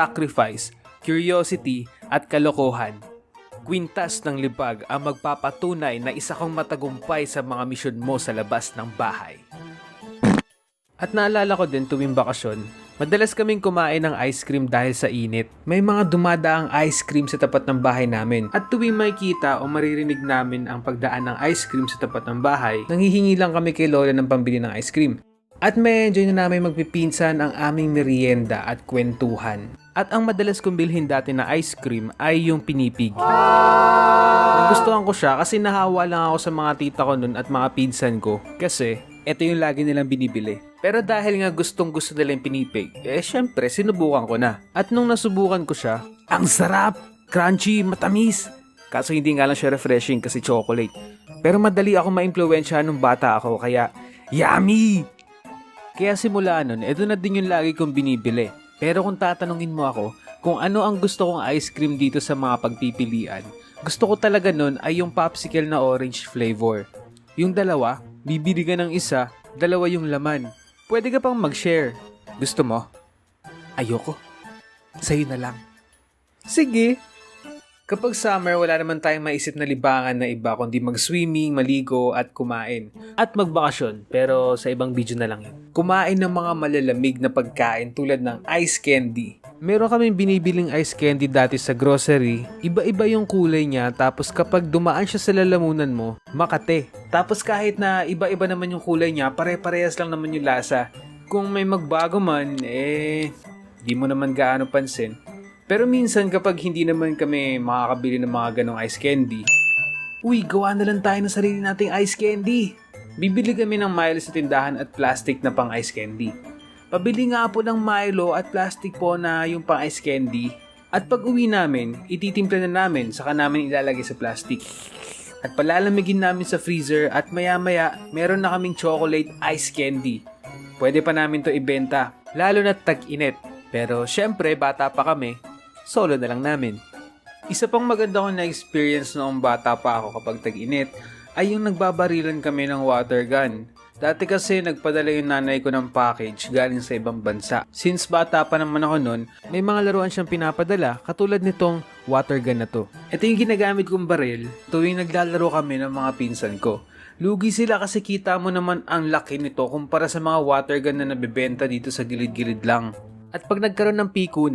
sacrifice, curiosity at kalokohan. Kwintas ng libag ang magpapatunay na isa kang matagumpay sa mga misyon mo sa labas ng bahay. At naalala ko din tuwing bakasyon, madalas kaming kumain ng ice cream dahil sa init. May mga dumadaang ice cream sa tapat ng bahay namin. At tuwing makikita o maririnig namin ang pagdaan ng ice cream sa tapat ng bahay, nanghihingi lang kami kay Lola ng pambili ng ice cream. At may enjoy na namin magpipinsan ang aming merienda at kwentuhan. At ang madalas kong bilhin dati na ice cream ay yung pinipig. Nagustuhan ko siya kasi nahawa lang ako sa mga tita ko nun at mga pinsan ko. Kasi ito yung lagi nilang binibili. Pero dahil nga gustong gusto nila yung pinipig, syempre sinubukan ko na. At nung nasubukan ko siya, ang sarap! Crunchy, matamis! Kaso hindi nga lang siya refreshing kasi chocolate. Pero madali ako ma-impluwensyahan nung bata ako kaya yummy! Kaya simula nun, ito na din yung lagi kong binibili. Pero kung tatanungin mo ako kung ano ang gusto kong ice cream dito sa mga pagpipilian, gusto ko talaga nun ay yung popsicle na orange flavor. Yung dalawa, bibili ka ng isa, dalawa yung laman. Pwede ka pang mag-share. Gusto mo? Ayoko. Sa'yo na lang. Sige. Kapag summer, wala naman tayong maisip na libangan na iba kundi mag-swimming, maligo at kumain. At magbakasyon, pero sa ibang video na lang yun. Kumain ng mga malalamig na pagkain tulad ng ice candy. Meron kaming binibiling ice candy dati sa grocery. Iba-iba yung kulay niya tapos kapag dumaan siya sa lalamunan mo, makate. Tapos kahit na iba-iba naman yung kulay niya, pare-parehas lang naman yung lasa. Kung may magbago man, di mo naman gaano pansin. Pero minsan kapag hindi naman kami makakabili ng mga ganong ice candy, uy, gawa na lang tayo ng sarili nating ice candy. Bibili kami ng Milo sa tindahan at plastic na pang ice candy. Pabili nga po ng Milo at plastic po na yung pang ice candy. At pag uwi namin, ititimpla na namin, saka namin ilalagay sa plastic. At palalamigin namin sa freezer at maya-maya, meron na kaming chocolate ice candy. Pwede pa namin to ibenta, lalo na tag-init. Pero syempre, bata pa kami, solo na lang namin. Isa pang maganda kong na-experience noong bata pa ako kapag tag-init ay yung nagbabarilan kami ng water gun. Dati kasi nagpadala yung nanay ko ng package galing sa ibang bansa. Since bata pa naman ako noon, may mga laruan siyang pinapadala katulad nitong water gun na to. Ito yung ginagamit kong baril tuwing naglalaro kami ng mga pinsan ko. Lugi sila kasi kita mo naman ang laki nito kumpara sa mga water gun na nabibenta dito sa gilid-gilid lang. At pag nagkaroon ng piko